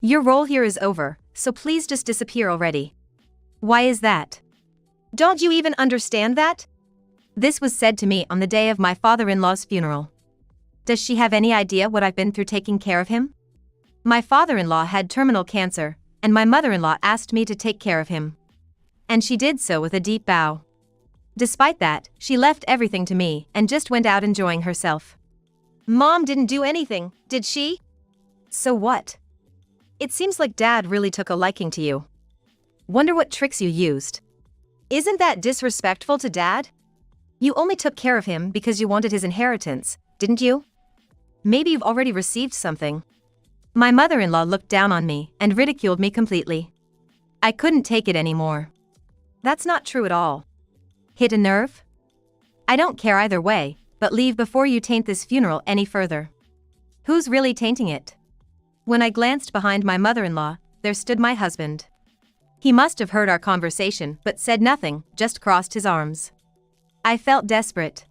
Your role here is over, so please just disappear already. Why is that? Don't you even understand that? This was said to me on the day of my father-in-law's funeral. Does she have any idea what I've been through taking care of him? My father-in-law had terminal cancer, and my mother-in-law asked me to take care of him. And she did so with a deep bow. Despite that, she left everything to me and just went out enjoying herself. Mom didn't do anything, did she? So what? It seems like Dad really took a liking to you. Wonder what tricks you used. Isn't that disrespectful to Dad? You only took care of him because you wanted his inheritance, didn't you? Maybe you've already received something. My mother-in-law looked down on me and ridiculed me completely. I couldn't take it anymore. That's not true at all. Hit a nerve? I don't care either way, but leave before you taint this funeral any further. Who's really tainting it? When I glanced behind my mother-in-law, there stood my husband. He must have heard our conversation but said nothing, just crossed his arms. I felt desperate.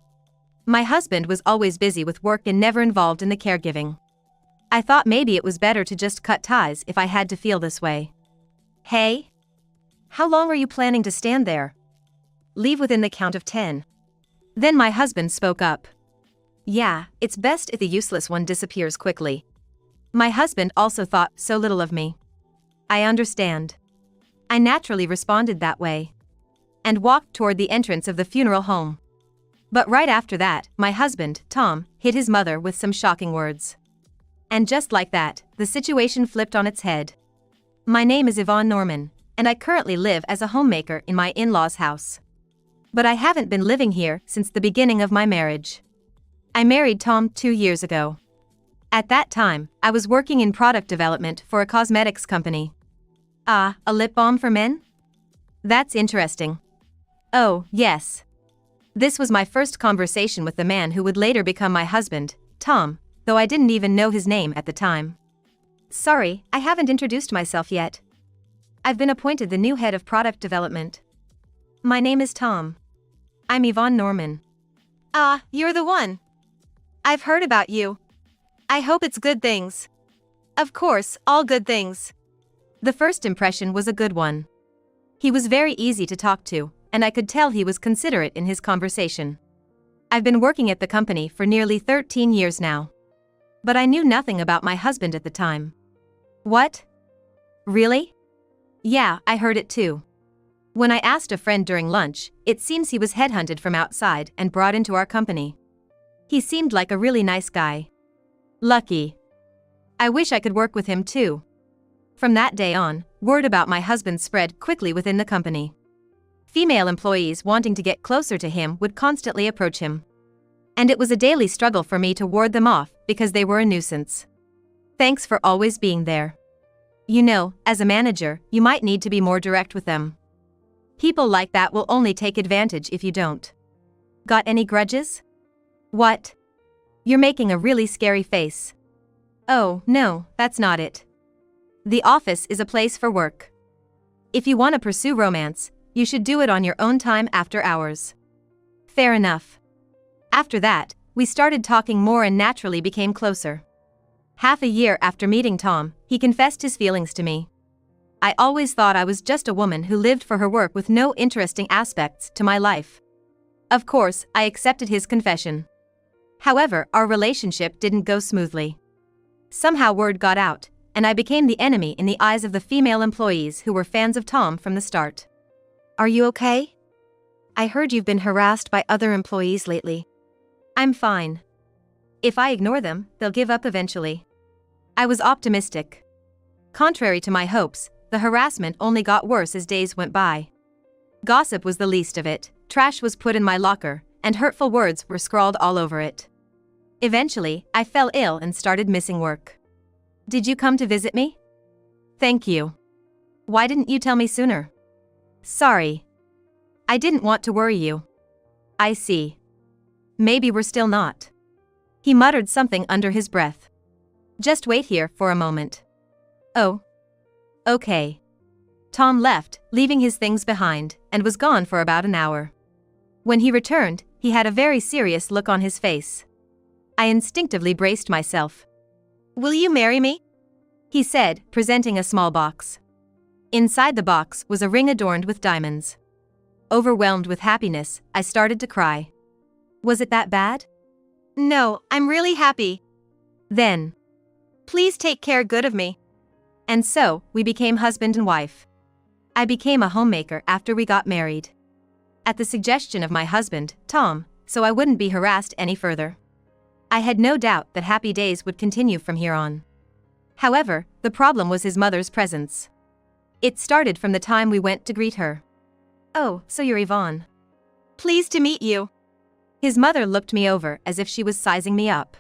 My husband was always busy with work and never involved in the caregiving. I thought maybe it was better to just cut ties if I had to feel this way. Hey? How long are you planning to stand there? Leave within the count of 10. Then my husband spoke up. Yeah, it's best if the useless one disappears quickly. My husband also thought so little of me. I understand. I naturally responded that way. And walked toward the entrance of the funeral home. But right after that, my husband, Tom, hit his mother with some shocking words. And just like that, the situation flipped on its head. My name is Yvonne Norman, and I currently live as a homemaker in my in-laws' house. But I haven't been living here since the beginning of my marriage. I married Tom 2 years ago. At that time, I was working in product development for a cosmetics company. Ah, a lip balm for men? That's interesting. Oh, yes. This was my first conversation with the man who would later become my husband, Tom, though I didn't even know his name at the time. Sorry, I haven't introduced myself yet. I've been appointed the new head of product development. My name is Tom. I'm Yvonne Norman. Ah, you're the one. I've heard about you. I hope it's good things. Of course, all good things. The first impression was a good one. He was very easy to talk to, and I could tell he was considerate in his conversation. I've been working at the company for nearly 13 years now. But I knew nothing about my husband at the time. What? Really? Yeah, I heard it too. When I asked a friend during lunch, it seems he was headhunted from outside and brought into our company. He seemed like a really nice guy. Lucky. I wish I could work with him too. From that day on, word about my husband spread quickly within the company. Female employees wanting to get closer to him would constantly approach him. And it was a daily struggle for me to ward them off because they were a nuisance. Thanks for always being there. You know, as a manager, you might need to be more direct with them. People like that will only take advantage if you don't. Got any grudges? What? You're making a really scary face. Oh, no, that's not it. The office is a place for work. If you want to pursue romance, you should do it on your own time after hours. Fair enough. After that, we started talking more and naturally became closer. Half a year after meeting Tom, he confessed his feelings to me. I always thought I was just a woman who lived for her work with no interesting aspects to my life. Of course, I accepted his confession. However, our relationship didn't go smoothly. Somehow word got out, and I became the enemy in the eyes of the female employees who were fans of Tom from the start. Are you okay? I heard you've been harassed by other employees lately. I'm fine. If I ignore them, they'll give up eventually. I was optimistic. Contrary to my hopes, the harassment only got worse as days went by. Gossip was the least of it, trash was put in my locker, and hurtful words were scrawled all over it. Eventually, I fell ill and started missing work. Did you come to visit me? Thank you. Why didn't you tell me sooner? Sorry. I didn't want to worry you. I see. Maybe we're still not. He muttered something under his breath. Just wait here for a moment. Oh. Okay. Tom left, leaving his things behind, and was gone for about an hour. When he returned, he had a very serious look on his face. I instinctively braced myself. Will you marry me? he said, presenting a small box. Inside the box was a ring adorned with diamonds. Overwhelmed with happiness, I started to cry. Was it that bad? No, I'm really happy. Then, please take care good of me. And so, we became husband and wife. I became a homemaker after we got married. At the suggestion of my husband, Tom, so I wouldn't be harassed any further. I had no doubt that happy days would continue from here on. However, the problem was his mother's presence. It started from the time we went to greet her. Oh, so you're Yvonne. Pleased to meet you. His mother looked me over as if she was sizing me up.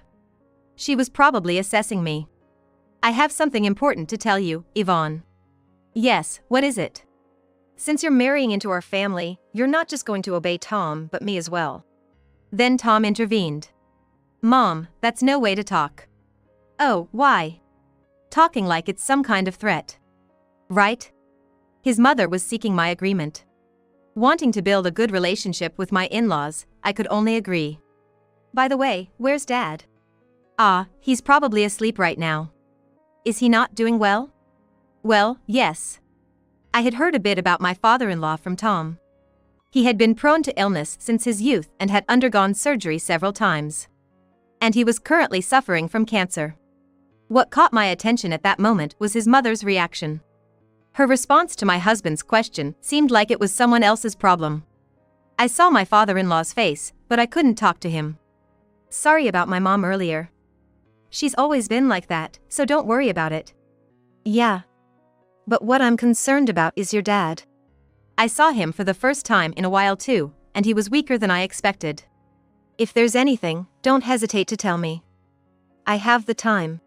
She was probably assessing me. I have something important to tell you, Yvonne. Yes, what is it? Since you're marrying into our family, you're not just going to obey Tom, but me as well. Then Tom intervened. Mom, that's no way to talk. Oh, why? Talking like it's some kind of threat. Right? His mother was seeking my agreement. Wanting to build a good relationship with my in-laws, I could only agree. By the way, where's Dad? Ah, he's probably asleep right now. Is he not doing well? Well, yes. I had heard a bit about my father-in-law from Tom. He had been prone to illness since his youth and had undergone surgery several times. And he was currently suffering from cancer. What caught my attention at that moment was his mother's reaction. Her response to my husband's question seemed like it was someone else's problem. I saw my father-in-law's face, but I couldn't talk to him. Sorry about my mom earlier. She's always been like that, so don't worry about it. Yeah. But what I'm concerned about is your dad. I saw him for the first time in a while too, and he was weaker than I expected. If there's anything, don't hesitate to tell me. I have the time.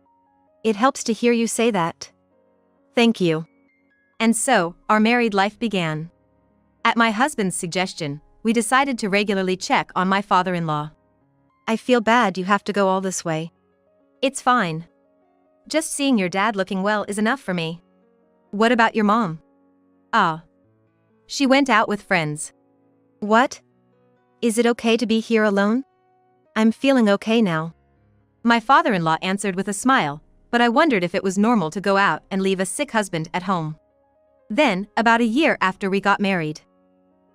It helps to hear you say that. Thank you. And so, our married life began. At my husband's suggestion, we decided to regularly check on my father-in-law. I feel bad you have to go all this way. It's fine. Just seeing your dad looking well is enough for me. What about your mom? Ah. She went out with friends. What? Is it okay to be here alone? I'm feeling okay now. My father-in-law answered with a smile, but I wondered if it was normal to go out and leave a sick husband at home. Then, about a year after we got married,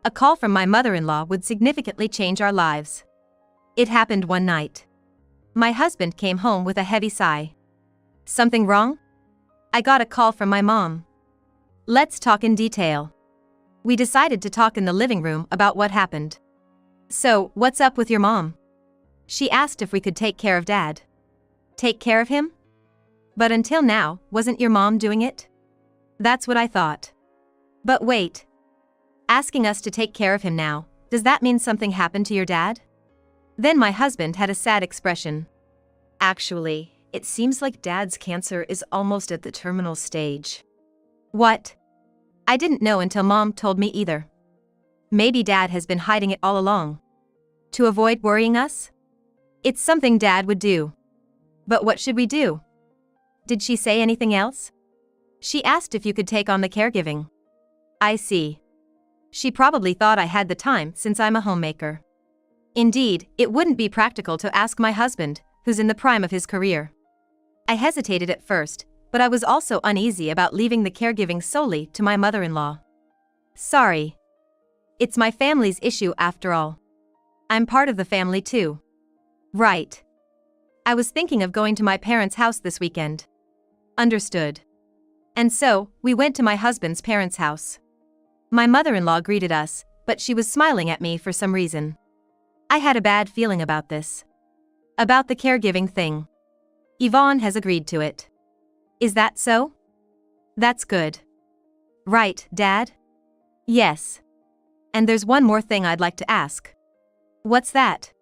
a call from my mother-in-law would significantly change our lives. It happened one night. My husband came home with a heavy sigh. Something wrong? I got a call from my mom. Let's talk in detail. We decided to talk in the living room about what happened. So, what's up with your mom? She asked if we could take care of Dad. Take care of him? But until now, wasn't your mom doing it? That's what I thought. But wait. Asking us to take care of him now, does that mean something happened to your dad? Then my husband had a sad expression. Actually, it seems like Dad's cancer is almost at the terminal stage. What? I didn't know until Mom told me either. Maybe Dad has been hiding it all along. To avoid worrying us? It's something Dad would do. But what should we do? Did she say anything else? She asked if you could take on the caregiving. I see. She probably thought I had the time since I'm a homemaker. Indeed, it wouldn't be practical to ask my husband, who's in the prime of his career. I hesitated at first, but I was also uneasy about leaving the caregiving solely to my mother-in-law. Sorry. It's my family's issue after all. I'm part of the family too. Right. I was thinking of going to my parents' house this weekend. Understood. And so, we went to my husband's parents' house. My mother-in-law greeted us, but she was smiling at me for some reason. I had a bad feeling about this. About the caregiving thing. Yvonne has agreed to it. Is that so? That's good. Right, Dad? Yes. And there's one more thing I'd like to ask. What's that?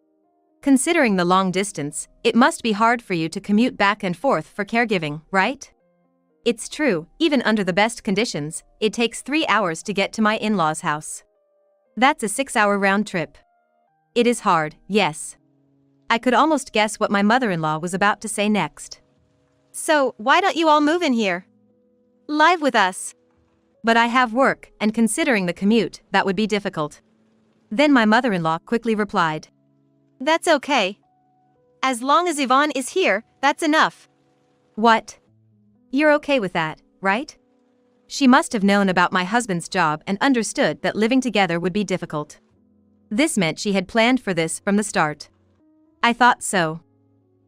Considering the long distance, it must be hard for you to commute back and forth for caregiving, right? It's true, even under the best conditions, it takes 3 hours to get to my in-laws' house. That's a 6-hour round trip. It is hard, yes. I could almost guess what my mother-in-law was about to say next. So, why don't you all move in here? Live with us. But I have work, and considering the commute, that would be difficult. Then my mother-in-law quickly replied. That's okay. As long as Yvonne is here, that's enough. What? You're okay with that, right? She must have known about my husband's job and understood that living together would be difficult. This meant she had planned for this from the start. I thought so.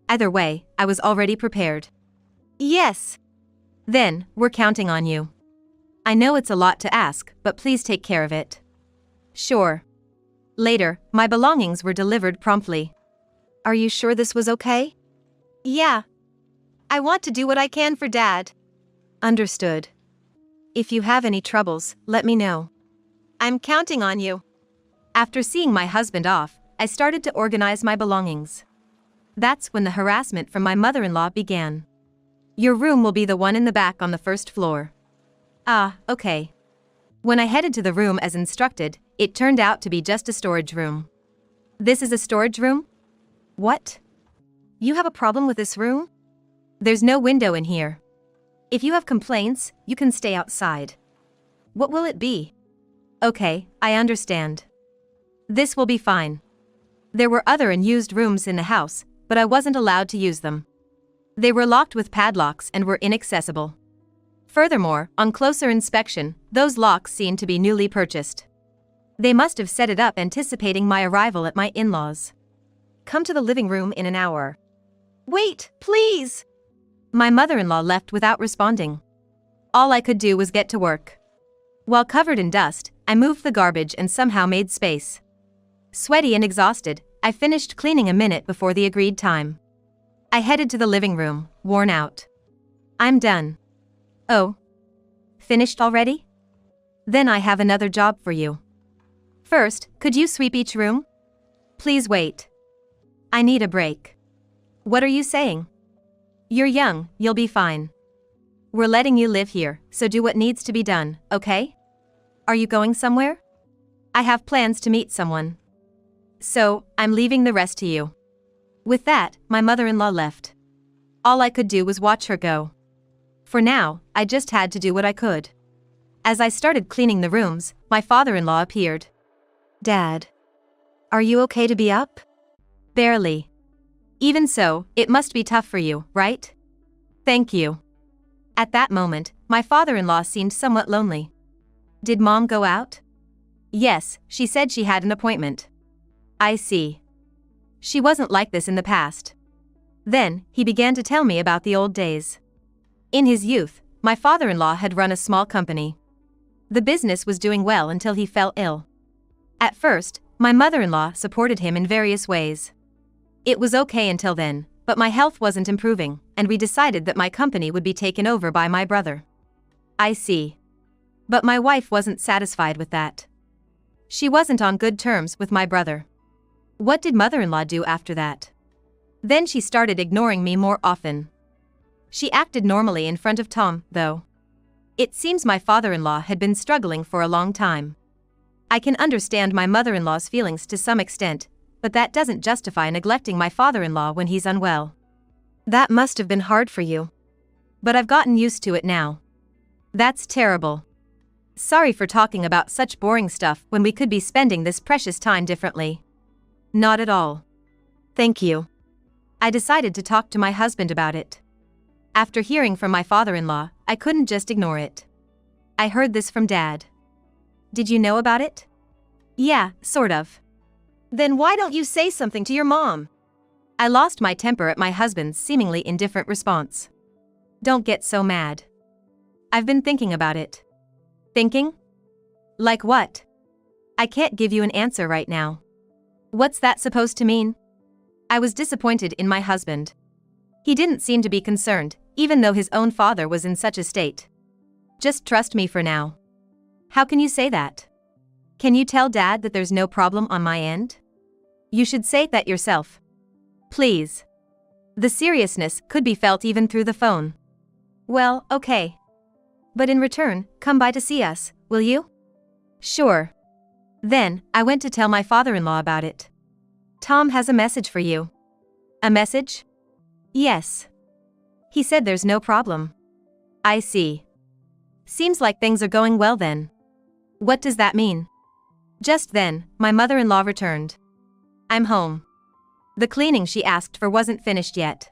Either way, I was already prepared. Yes. Then, we're counting on you. I know it's a lot to ask, but please take care of it. Sure. Later, my belongings were delivered promptly. Are you sure this was okay? Yeah. I want to do what I can for Dad. Understood. If you have any troubles, let me know. I'm counting on you. After seeing my husband off, I started to organize my belongings. That's when the harassment from my mother-in-law began. Your room will be the one in the back on the first floor. Ah, okay. When I headed to the room as instructed, it turned out to be just a storage room. This is a storage room? What? You have a problem with this room? There's no window in here. If you have complaints, you can stay outside. What will it be? Okay, I understand. This will be fine. There were other unused rooms in the house, but I wasn't allowed to use them. They were locked with padlocks and were inaccessible. Furthermore, on closer inspection, those locks seemed to be newly purchased. They must have set it up anticipating my arrival at my in-laws. Come to the living room in an hour. Wait, please! My mother-in-law left without responding. All I could do was get to work. While covered in dust, I moved the garbage and somehow made space. Sweaty and exhausted, I finished cleaning a minute before the agreed time. I headed to the living room, worn out. I'm done. Oh. Finished already? Then I have another job for you. First, could you sweep each room? Please wait. I need a break. What are you saying? You're young, you'll be fine. We're letting you live here, so do what needs to be done, okay? Are you going somewhere? I have plans to meet someone. So, I'm leaving the rest to you. With that, my mother-in-law left. All I could do was watch her go. For now, I just had to do what I could. As I started cleaning the rooms, my father-in-law appeared. Dad. Are you okay to be up? Barely. Even so, it must be tough for you, right? Thank you. At that moment, my father-in-law seemed somewhat lonely. Did Mom go out? Yes, she said she had an appointment. I see. She wasn't like this in the past. Then, he began to tell me about the old days. In his youth, my father-in-law had run a small company. The business was doing well until he fell ill. At first, my mother-in-law supported him in various ways. It was okay until then, but my health wasn't improving, and we decided that my company would be taken over by my brother. I see. But my wife wasn't satisfied with that. She wasn't on good terms with my brother. What did mother-in-law do after that? Then she started ignoring me more often. She acted normally in front of Tom, though. It seems my father-in-law had been struggling for a long time. I can understand my mother-in-law's feelings to some extent, but that doesn't justify neglecting my father-in-law when he's unwell. That must have been hard for you. But I've gotten used to it now. That's terrible. Sorry for talking about such boring stuff when we could be spending this precious time differently. Not at all. Thank you. I decided to talk to my husband about it. After hearing from my father-in-law, I couldn't just ignore it. I heard this from Dad. Did you know about it? Yeah, sort of. Then why don't you say something to your mom? I lost my temper at my husband's seemingly indifferent response. Don't get so mad. I've been thinking about it. Thinking? Like what? I can't give you an answer right now. What's that supposed to mean? I was disappointed in my husband. He didn't seem to be concerned, even though his own father was in such a state. Just trust me for now. How can you say that? Can you tell Dad that there's no problem on my end? You should say that yourself. Please. The seriousness could be felt even through the phone. Well, okay. But in return, come by to see us, will you? Sure. Then, I went to tell my father-in-law about it. Tom has a message for you. A message? Yes. He said there's no problem. I see. Seems like things are going well then. What does that mean? Just then, my mother-in-law returned. I'm home. The cleaning she asked for wasn't finished yet.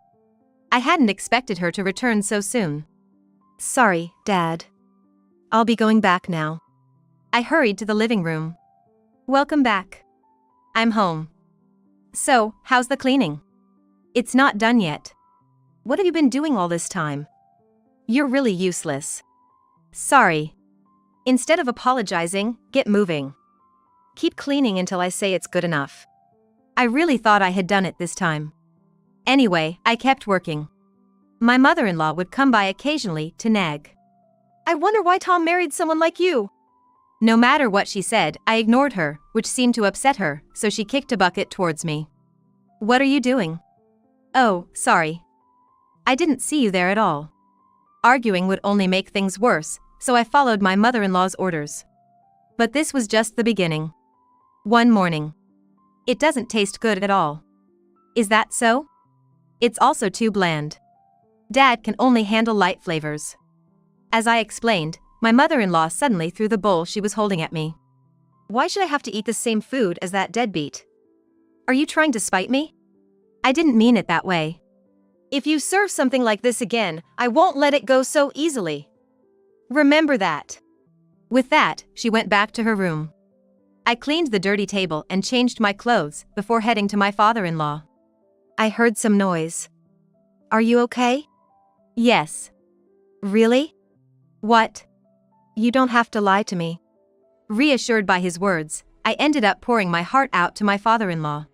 I hadn't expected her to return so soon. Sorry, Dad. I'll be going back now. I hurried to the living room. Welcome back. I'm home. So, how's the cleaning? It's not done yet. What have you been doing all this time? You're really useless. Sorry. Instead of apologizing, get moving. Keep cleaning until I say it's good enough. I really thought I had done it this time. Anyway, I kept working. My mother-in-law would come by occasionally to nag. I wonder why Tom married someone like you. No matter what she said, I ignored her, which seemed to upset her, so she kicked a bucket towards me. What are you doing? Oh, sorry. I didn't see you there at all. Arguing would only make things worse, so I followed my mother-in-law's orders. But this was just the beginning. One morning. It doesn't taste good at all. Is that so? It's also too bland. Dad can only handle light flavors. As I explained, my mother-in-law suddenly threw the bowl she was holding at me. Why should I have to eat the same food as that deadbeat? Are you trying to spite me? I didn't mean it that way. If you serve something like this again, I won't let it go so easily. Remember that. With that, she went back to her room. I cleaned the dirty table and changed my clothes before heading to my father-in-law. I heard some noise. Are you okay? Yes. Really? What? You don't have to lie to me. Reassured by his words, I ended up pouring my heart out to my father-in-law.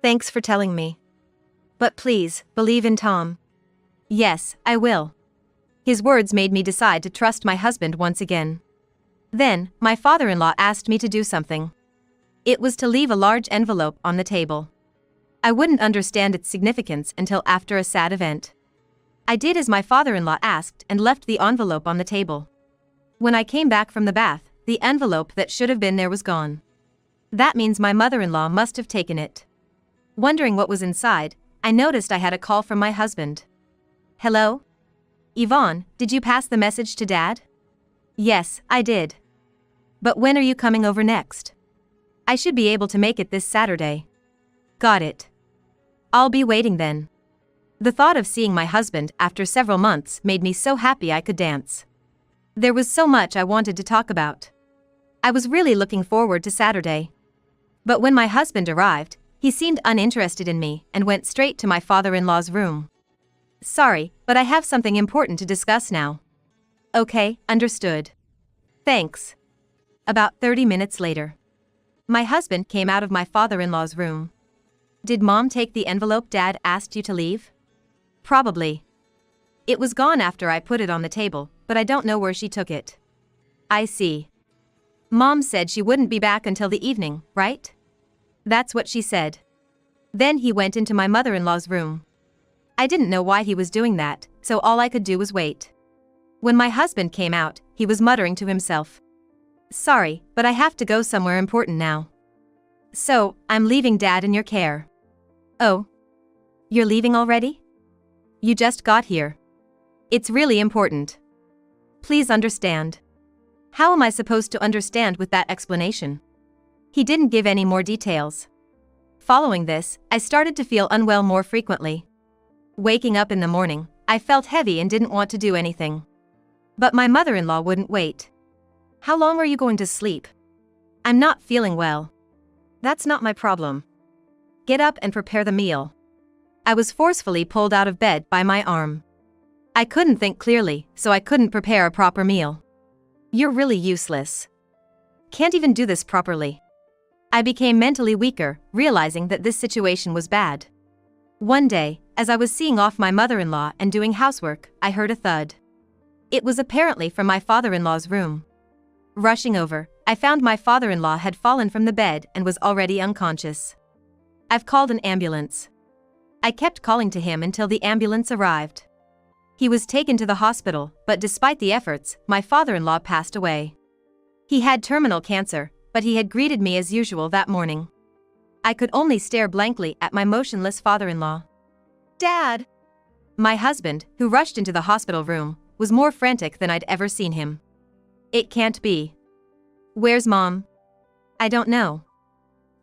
Thanks for telling me. But please, believe in Tom. Yes, I will. His words made me decide to trust my husband once again. Then, my father-in-law asked me to do something. It was to leave a large envelope on the table. I wouldn't understand its significance until after a sad event. I did as my father-in-law asked and left the envelope on the table. When I came back from the bath, the envelope that should have been there was gone. That means my mother-in-law must have taken it. Wondering what was inside, I noticed I had a call from my husband. Hello? Yvonne, did you pass the message to Dad? Yes, I did. But when are you coming over next? I should be able to make it this Saturday. Got it. I'll be waiting then. The thought of seeing my husband after several months made me so happy I could dance. There was so much I wanted to talk about. I was really looking forward to Saturday. But when my husband arrived, he seemed uninterested in me and went straight to my father-in-law's room. Sorry, but I have something important to discuss now. Okay, understood. Thanks. About 30 minutes later. My husband came out of my father-in-law's room. Did Mom take the envelope Dad asked you to leave? Probably. It was gone after I put it on the table, but I don't know where she took it. I see. Mom said she wouldn't be back until the evening, right? That's what she said. Then he went into my mother-in-law's room. I didn't know why he was doing that, so all I could do was wait. When my husband came out, he was muttering to himself. Sorry, but I have to go somewhere important now. So, I'm leaving Dad in your care. Oh. You're leaving already? You just got here. It's really important. Please understand. How am I supposed to understand with that explanation? He didn't give any more details. Following this, I started to feel unwell more frequently. Waking up in the morning, I felt heavy and didn't want to do anything. But my mother-in-law wouldn't wait. How long are you going to sleep? I'm not feeling well. That's not my problem. Get up and prepare the meal. I was forcefully pulled out of bed by my arm. I couldn't think clearly, so I couldn't prepare a proper meal. You're really useless. Can't even do this properly. I became mentally weaker, realizing that this situation was bad. One day, as I was seeing off my mother-in-law and doing housework, I heard a thud. It was apparently from my father-in-law's room. Rushing over, I found my father-in-law had fallen from the bed and was already unconscious. I've called an ambulance. I kept calling to him until the ambulance arrived. He was taken to the hospital, but despite the efforts, my father-in-law passed away. He had terminal cancer, but he had greeted me as usual that morning. I could only stare blankly at my motionless father-in-law. Dad! My husband, who rushed into the hospital room, was more frantic than I'd ever seen him. It can't be. Where's Mom? I don't know.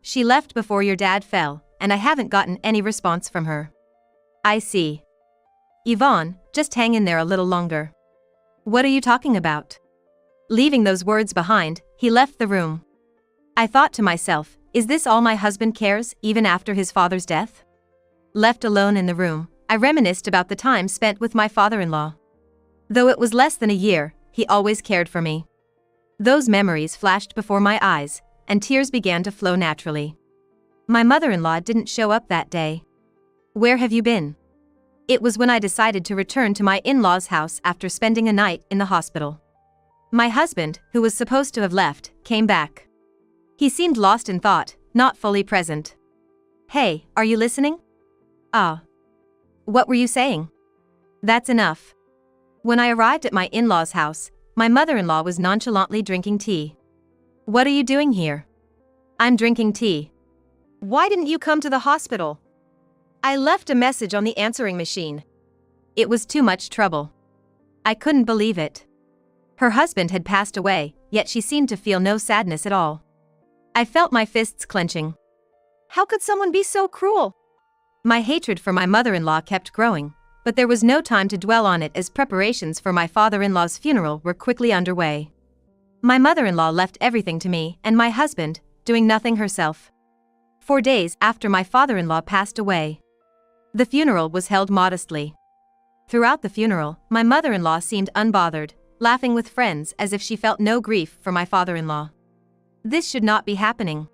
She left before your dad fell, and I haven't gotten any response from her. I see. Yvonne, just hang in there a little longer. What are you talking about? Leaving those words behind, he left the room. I thought to myself, is this all my husband cares, even after his father's death? Left alone in the room, I reminisced about the time spent with my father-in-law. Though it was less than a year, he always cared for me. Those memories flashed before my eyes, and tears began to flow naturally. My mother-in-law didn't show up that day. Where have you been? It was when I decided to return to my in-laws' house after spending a night in the hospital. My husband, who was supposed to have left, came back. He seemed lost in thought, not fully present. Hey, are you listening? Ah. What were you saying? That's enough. When I arrived at my in-laws' house, my mother-in-law was nonchalantly drinking tea. What are you doing here? I'm drinking tea. Why didn't you come to the hospital? I left a message on the answering machine. It was too much trouble. I couldn't believe it. Her husband had passed away, yet she seemed to feel no sadness at all. I felt my fists clenching. How could someone be so cruel? My hatred for my mother-in-law kept growing, but there was no time to dwell on it as preparations for my father-in-law's funeral were quickly underway. My mother-in-law left everything to me and my husband, doing nothing herself. 4 days after my father-in-law passed away, the funeral was held modestly. Throughout the funeral, my mother-in-law seemed unbothered, laughing with friends as if she felt no grief for my father-in-law. This should not be happening.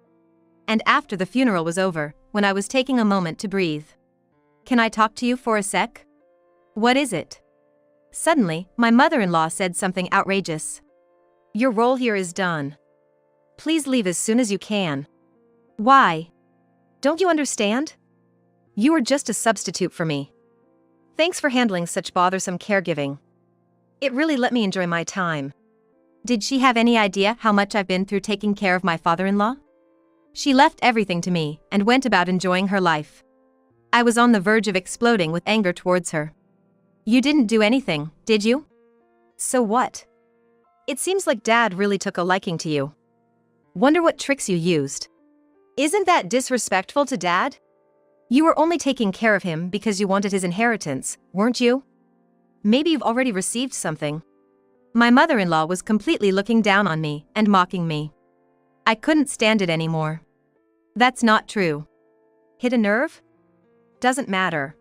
And after the funeral was over, when I was taking a moment to breathe. Can I talk to you for a sec? What is it? Suddenly, my mother-in-law said something outrageous. Your role here is done. Please leave as soon as you can. Why? Don't you understand? You are just a substitute for me. Thanks for handling such bothersome caregiving. It really let me enjoy my time. Did she have any idea how much I've been through taking care of my father-in-law? She left everything to me and went about enjoying her life. I was on the verge of exploding with anger towards her. You didn't do anything, did you? So what? It seems like Dad really took a liking to you. Wonder what tricks you used. Isn't that disrespectful to Dad? You were only taking care of him because you wanted his inheritance, weren't you? Maybe you've already received something. My mother-in-law was completely looking down on me and mocking me. I couldn't stand it anymore. That's not true. Hit a nerve? Doesn't matter.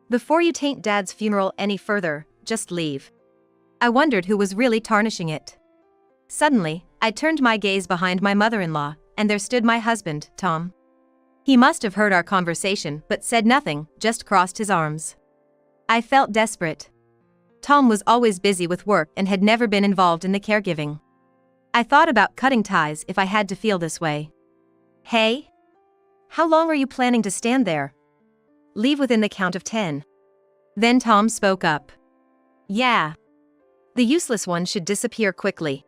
Before you taint Dad's funeral any further, just leave. I wondered who was really tarnishing it. Suddenly, I turned my gaze behind my mother-in-law, and there stood my husband, Tom. He must have heard our conversation but said nothing, just crossed his arms. I felt desperate. Tom was always busy with work and had never been involved in the caregiving. I thought about cutting ties if I had to feel this way. Hey? How long are you planning to stand there? Leave within the count of 10. Then Tom spoke up. Yeah. The useless one should disappear quickly.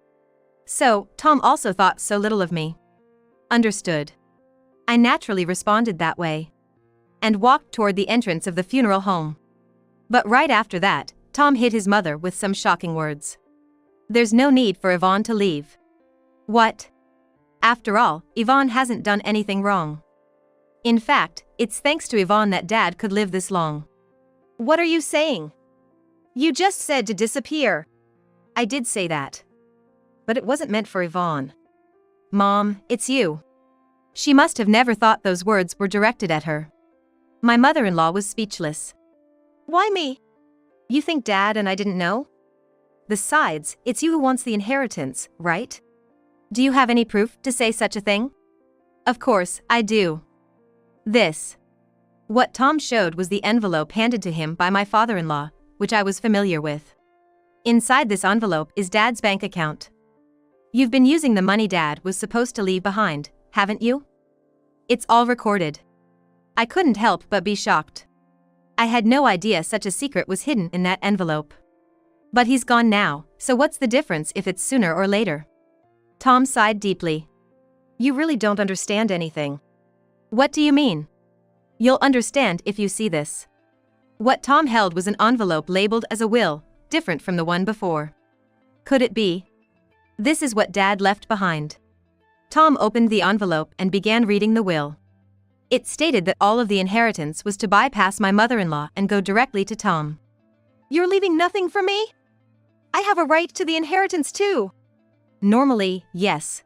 So, Tom also thought so little of me. Understood. I naturally responded that way. And walked toward the entrance of the funeral home. But right after that, Tom hit his mother with some shocking words. There's no need for Yvonne to leave. What? After all, Yvonne hasn't done anything wrong. In fact, it's thanks to Yvonne that Dad could live this long. What are you saying? You just said to disappear. I did say that. But it wasn't meant for Yvonne. Mom, it's you. She must have never thought those words were directed at her. My mother-in-law was speechless. Why me? You think Dad and I didn't know? Besides, it's you who wants the inheritance, right? Do you have any proof to say such a thing? Of course, I do. This. What Tom showed was the envelope handed to him by my father-in-law, which I was familiar with. Inside this envelope is Dad's bank account. You've been using the money Dad was supposed to leave behind, haven't you? It's all recorded. I couldn't help but be shocked. I had no idea such a secret was hidden in that envelope. But he's gone now, so what's the difference if it's sooner or later? Tom sighed deeply. You really don't understand anything. What do you mean? You'll understand if you see this. What Tom held was an envelope labeled as a will, different from the one before. Could it be? This is what Dad left behind. Tom opened the envelope and began reading the will. It stated that all of the inheritance was to bypass my mother-in-law and go directly to Tom. You're leaving nothing for me? I have a right to the inheritance too. Normally, yes.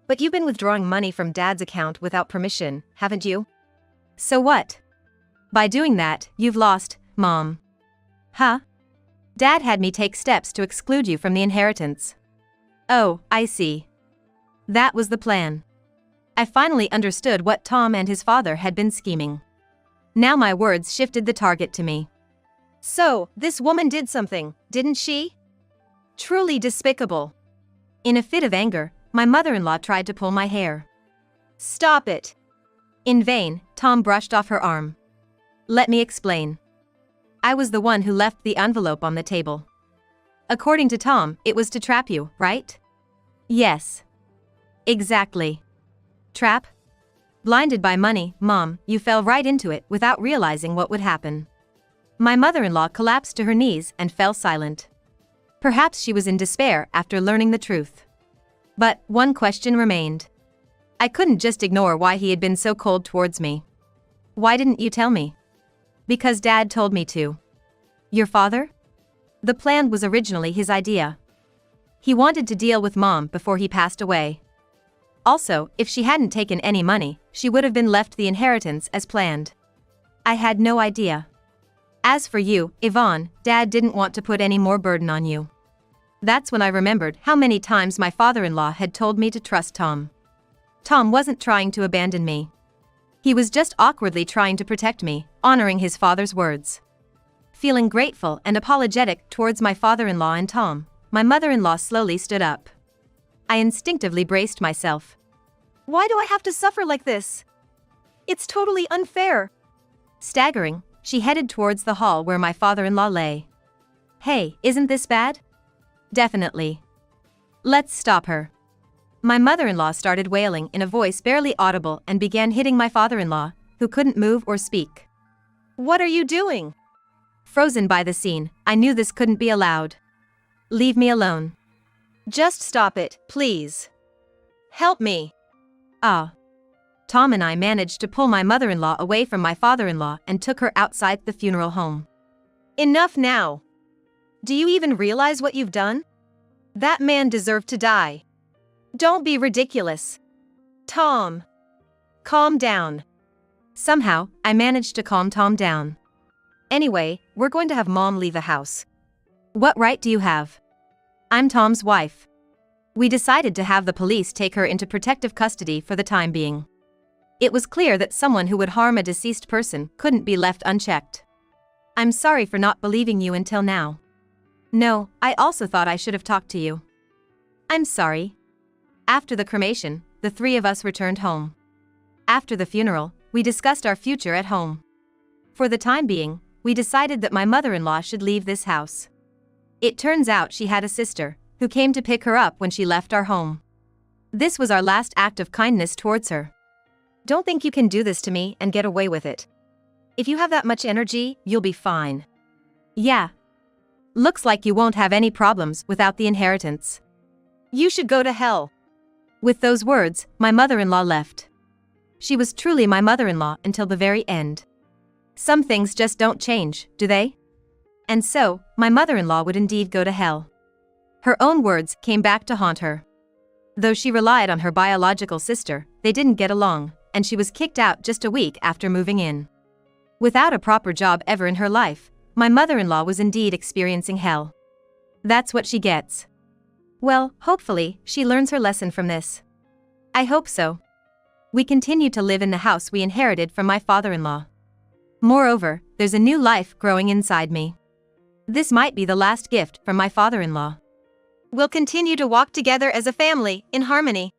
But you've been withdrawing money from Dad's account without permission, haven't you? So what? By doing that, you've lost, Mom. Huh? Dad had me take steps to exclude you from the inheritance. Oh, I see. That was the plan. I finally understood what Tom and his father had been scheming. Now my words shifted the target to me. So, this woman did something, didn't she? Truly despicable. In a fit of anger, my mother-in-law tried to pull my hair. Stop it. In vain, Tom brushed off her arm. Let me explain. I was the one who left the envelope on the table. According to Tom, it was to trap you, right? Yes. Exactly. Trap? Blinded by money, Mom, you fell right into it without realizing what would happen. My mother-in-law collapsed to her knees and fell silent. Perhaps she was in despair after learning the truth. But one question remained. I couldn't just ignore why he had been so cold towards me. Why didn't you tell me? Because Dad told me to. Your father? The plan was originally his idea. He wanted to deal with Mom before he passed away. Also, if she hadn't taken any money, she would have been left the inheritance as planned. I had no idea. As for you, Yvonne, Dad didn't want to put any more burden on you. That's when I remembered how many times my father-in-law had told me to trust Tom. Tom wasn't trying to abandon me. He was just awkwardly trying to protect me, honoring his father's words. Feeling grateful and apologetic towards my father-in-law and Tom, my mother-in-law slowly stood up. I instinctively braced myself. Why do I have to suffer like this? It's totally unfair. Staggering, she headed towards the hall where my father-in-law lay. Hey, isn't this bad? Definitely. Let's stop her. My mother-in-law started wailing in a voice barely audible and began hitting my father-in-law, who couldn't move or speak. What are you doing? Frozen by the scene, I knew this couldn't be allowed. Leave me alone. Just stop it, please. Help me. Tom and I managed to pull my mother-in-law away from my father-in-law and took her outside the funeral home. Enough now. Do you even realize what you've done? That man deserved to die. Don't be ridiculous. Tom. Calm down. Somehow, I managed to calm Tom down. Anyway, we're going to have Mom leave the house. What right do you have? I'm Tom's wife. We decided to have the police take her into protective custody for the time being. It was clear that someone who would harm a deceased person couldn't be left unchecked. I'm sorry for not believing you until now. No, I also thought I should have talked to you. I'm sorry. After the cremation, the three of us returned home. After the funeral, we discussed our future at home. For the time being, we decided that my mother-in-law should leave this house. It turns out she had a sister, who came to pick her up when she left our home. This was our last act of kindness towards her. Don't think you can do this to me and get away with it. If you have that much energy, you'll be fine. Yeah. Looks like you won't have any problems without the inheritance. You should go to hell. With those words, my mother-in-law left. She was truly my mother-in-law until the very end. Some things just don't change, do they? And so, my mother-in-law would indeed go to hell. Her own words came back to haunt her. Though she relied on her biological sister, they didn't get along, and she was kicked out just a week after moving in. Without a proper job ever in her life, my mother-in-law was indeed experiencing hell. That's what she gets. Well, hopefully, she learns her lesson from this. I hope so. We continue to live in the house we inherited from my father-in-law. Moreover, there's a new life growing inside me. This might be the last gift from my father-in-law. We'll continue to walk together as a family, in harmony.